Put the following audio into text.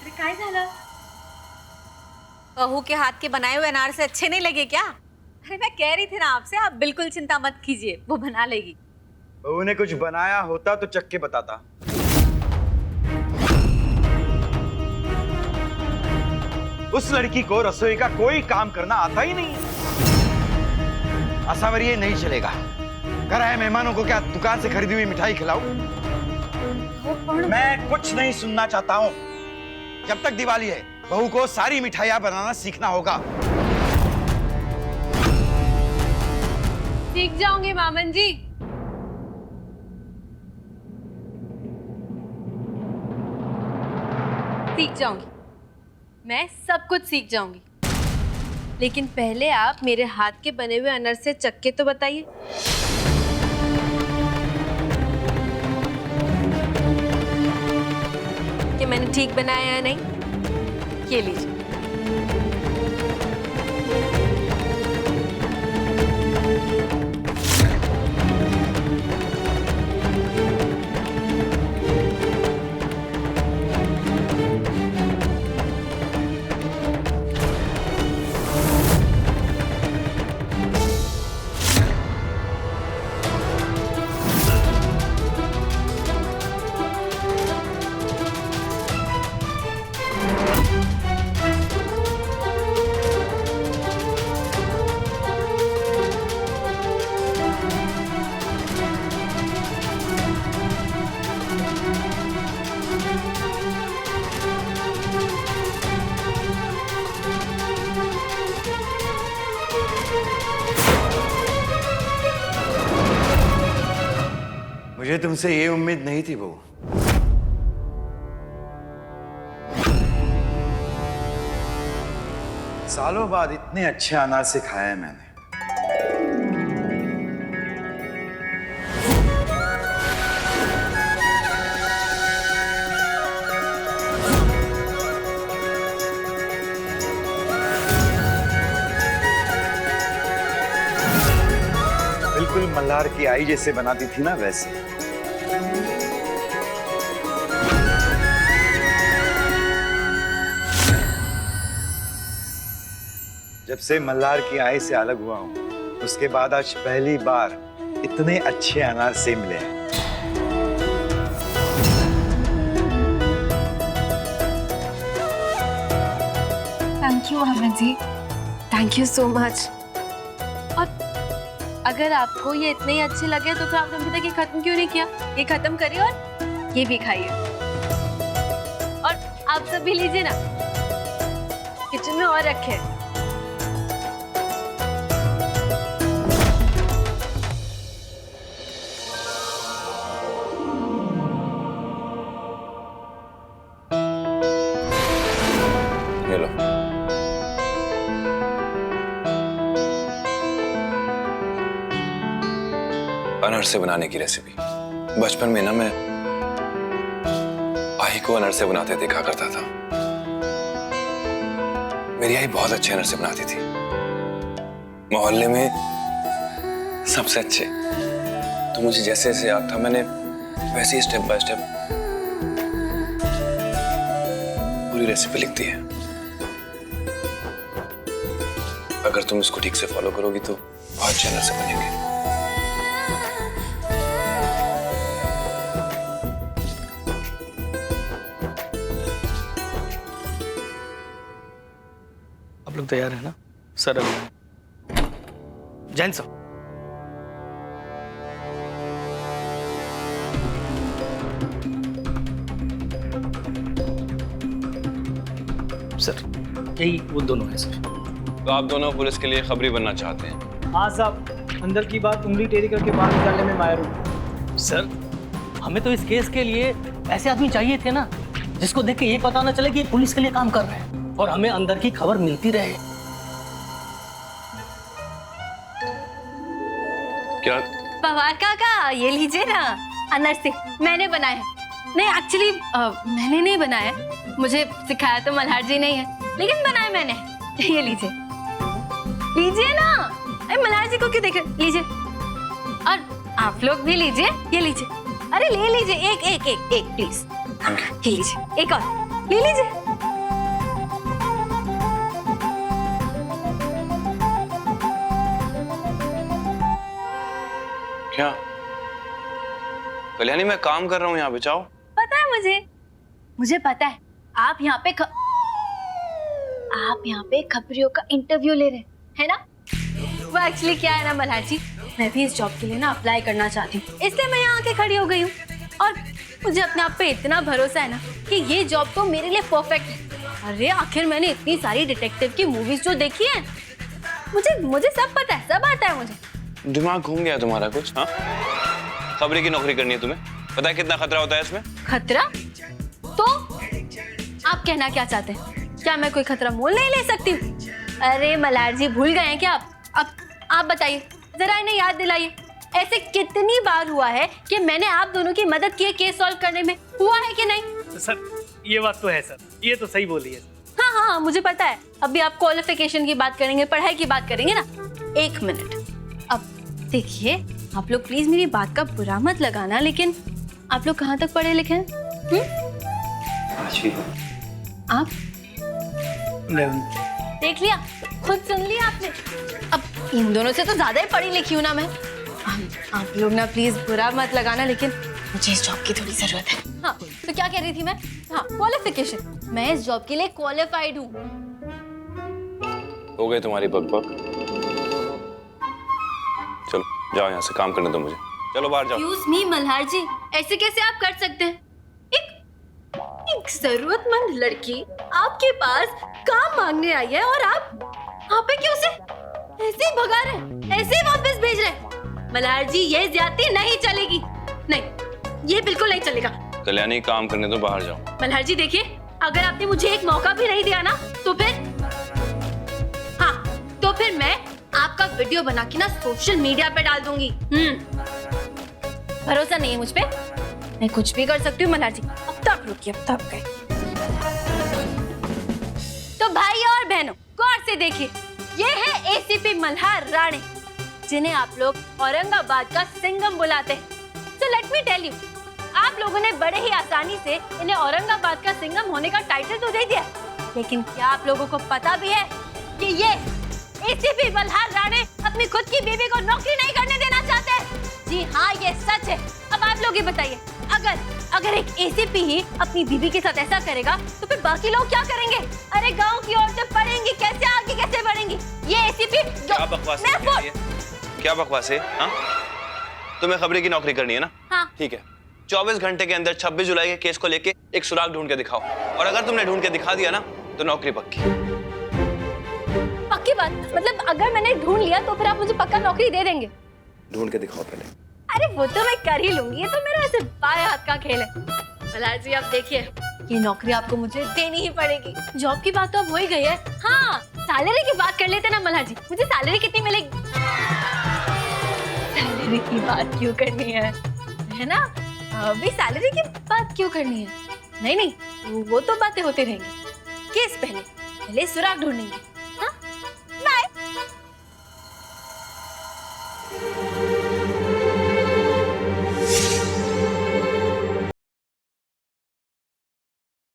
अरे काय झालं? बहू के हाथ के बनाए हुए अनार से अच्छे नहीं लगे क्या? अरे मैं कह रही थी ना आपसे, आप बिल्कुल चिंता मत कीजिए, वो बना लेगी। बहू ने कुछ बनाया होता तो चख के बताता। उस लड़की को रसोई का कोई काम करना आता ही नहीं। असावर ये नहीं चलेगा। घर आए मेहमानों को क्या दुकान से खरीदी हुई मिठाई खिलाऊं? मैं कुछ नहीं सुनना चाहता हूँ। जब तक दिवाली है बहू को सारी मिठाइयाँ बनाना सीखना होगा। सीख जाऊंगी मामन जी। सीख जाऊंगी, मैं सब कुछ सीख जाऊंगी। लेकिन पहले आप मेरे हाथ के बने हुए अनार से चक्के तो बताइए। कि मैंने ठीक बनाया या नहीं। ये लीजिए। मुझे तुमसे ये उम्मीद नहीं थी बहू। सालों बाद इतने अच्छे अनार से खाया है मैंने। बिल्कुल मल्हार की आई जैसे बनाती थी ना वैसे। जब से मल्हार की आई से अलग हुआ हूं, उसके बाद आज पहली बार इतने अच्छे अनार से मिले हैं। Thank you Maman ji, thank you so much. और अगर आपको ये इतने ही अच्छे लगे तो फिर आपने अभी तक ये खत्म क्यों नहीं किया? ये खत्म करिए और ये भी खाइए। और आप सब भी लीजिए ना, किचन में और रखे। ये लो। अनारसे बनाने की रेसिपी। बचपन में ना मैं आई को अनारसे बनाते देखा करता था। मेरी आई बहुत अच्छे अनारसे बनाती थी, मोहल्ले में सबसे अच्छे। तो मुझे जैसे जैसे याद था मैंने वैसे ही स्टेप बाय स्टेप पूरी रेसिपी लिख दी है। अगर तुम इसको ठीक से फॉलो करोगी तो बहुत अच्छे अनारसे बनेंगे। आप लोग तैयार हैं ना? सर अभी जैन सर। सर यही वो दोनों हैं सर। तो आप दोनों पुलिस के लिए खबरी बनना चाहते हैं? हाँ साहब, अंदर की बात उंगली टेढ़ी करके बाहर निकालने में माहिर हूँ। सर हमें तो इस केस के लिए ऐसे आदमी चाहिए थे ना, जिसको देख के ये पता ना चले कि ये पुलिस के लिए काम कर रहे हैं और हमें अंदर की खबर मिलती रहे। क्या? पवार काका, ये लीजिए ना अनारसे, मैंने बनाए हैं। नहीं एक्चुअली मैंने नहीं बनाया, मुझे सिखाया तो मल्हार जी ने है, लेकिन बनाया मैंने। ये लीजिए, लीजिए ना। अरे मल्हार जी को क्यों देख रहे? लीजिए, और आप लोग भी लीजिए। ये लीजिए, अरे ले लीजिए, एक एक एक एक प्लीज। ये लीजिए, एक और। ले लीजिए। क्या कल्याणी, मैं काम कर रहा हूँ यहाँ पे, जाओ। पता है मुझे पता है आप यहाँ पे खबरियों का इंटरव्यू ले रहे हैं ना। वो एक्चुअली क्या है ना मल्हार जी, मैं भी इस जॉब के लिए ना अप्लाई करना चाहती हूँ, इसलिए मैं यहाँ आके खड़ी हो गई हूँ। और मुझे अपने आप पे इतना भरोसा है ना कि ये जॉब तो मेरे लिए परफेक्ट है। अरे आखिर मैंने इतनी सारी डिटेक्टिव की मूवीज जो देखी है, मुझे सब पता है, सब आता है मुझे। दिमाग घूम गया तुम्हारा कुछ? हाँ, खबरी की नौकरी करनी है तुम्हें, पता है कितना खतरा होता है इसमें? खतरा? तो आप कहना क्या चाहते हैं? क्या मैं कोई खतरा मोल नहीं ले सकती? अरे मल्हार जी, भूल गए हैं क्या आप? अब आप बताइए, जरा इन्हें याद दिलाइए, ऐसे कितनी बार हुआ है कि मैंने आप दोनों की मदद की है केस सॉल्व करने में? हुआ है कि नहीं? सर ये बात तो है सर, ये तो सही बोली है। हाँ, मुझे पता है। अभी आप क्वालिफिकेशन की बात करेंगे, पढ़ाई की बात करेंगे ना। एक मिनट, अब देखिए, आप लोग प्लीज मेरी बात का बुरा मत लगाना, लेकिन आप लोग कहाँ तक पढ़े लिखे हैं? आप देख लिया, खुद सुन लिया आपने। अब इन दोनों से तो ज्यादा ही पढ़ी लिखी हूँ ना मैं। आप लोग ना प्लीज बुरा मत लगाना, लेकिन मुझे इस जॉब की थोड़ी जरूरत है। हाँ, तो क्या कह रही थी मैं? हाँ, क्वालिफिकेशन। मैं इस जॉब के लिए क्वालिफाइड हूँ। हो गई तुम्हारी बकबक, चलो जाओ यहाँ से, काम करने दो मुझे, चलो बाहर जाओ। एक्सक्यूज मी मल्हार जी, ऐसे कैसे आप कर सकते हैं? एक जरूरतमंद लड़की आपके पास काम मांगने आई है और आप पे क्यों से ऐसे ही भगा रहे हैं, ऐसे ही वापस भेज रहे हैं? मल्हार जी, ये ज्यादती नहीं चलेगी। नहीं, ये बिल्कुल नहीं चलेगा। कल्याणी, काम करने दो, बाहर जाओ। मल्हार जी देखिए, अगर आपने मुझे एक मौका भी नहीं दिया ना, तो फिर मैं आपका वीडियो बना के ना सोशल मीडिया पे डाल दूंगी। भरोसा नहीं है मुझ पे? मैं कुछ भी कर सकती हूँ मल्हार जी। अब तक रुकिए, अब तक गए। तो भाई और बहनों, गौर से देखिए, ये है एसीपी मल्हार राणे, जिन्हें आप लोग औरंगाबाद का सिंघम बुलाते हैं। So let me tell you, आप लोगों ने बड़े ही आसानी से इन्हें औरंगाबाद का सिंघम होने का टाइटल तो दे दिया, लेकिन क्या आप लोगों को पता भी है कि ये एसीपी मल्हार राणे अपनी खुद की बीवी को नौकरी नहीं करने देना चाहते हैं? जी हाँ, ये सच है। अब आप लोग ही बताइए, अगर एक एसीपी ही अपनी बीवी के साथ ऐसा करेगा, तो फिर बाकी लोग क्या करेंगे? अरे गांव की औरतें पढ़ेंगी कैसे, आगे कैसे बढ़ेंगी? ये एसीपी क्या बकवास है? क्या बकवास है? हाँ, तुम्हें खबरी की नौकरी करनी है ना? हाँ। ठीक है, 24 घंटे के अंदर 26 जुलाई के केस को लेके एक सुराग ढूंढ के दिखाओ, और अगर तुमने ढूंढ के दिखा दिया ना, तो नौकरी पक्की। पक्की बात? मतलब अगर मैंने ढूंढ लिया तो फिर आप मुझे पक्का नौकरी दे देंगे? ढूंढ के दिखाओ पहले। अरे वो तो मैं कर ही लूंगी, ये तो मेरा ऐसे बाएं हाथ का खेल है। मल्हार जी आप देखिए, ये नौकरी आपको मुझे देनी ही पड़ेगी। जॉब की बात तो अब हो ही गई है। हाँ, सैलरी की बात कर लेते ना मल्हार जी। मुझे सैलरी कितनी मिलेगी? सैलरी की बात क्यों करनी है ना? अभी सैलरी की बात क्यों करनी है? नहीं, वो तो बातें होती रहेंगी। केस पहले सुराग ढूंढेंगे,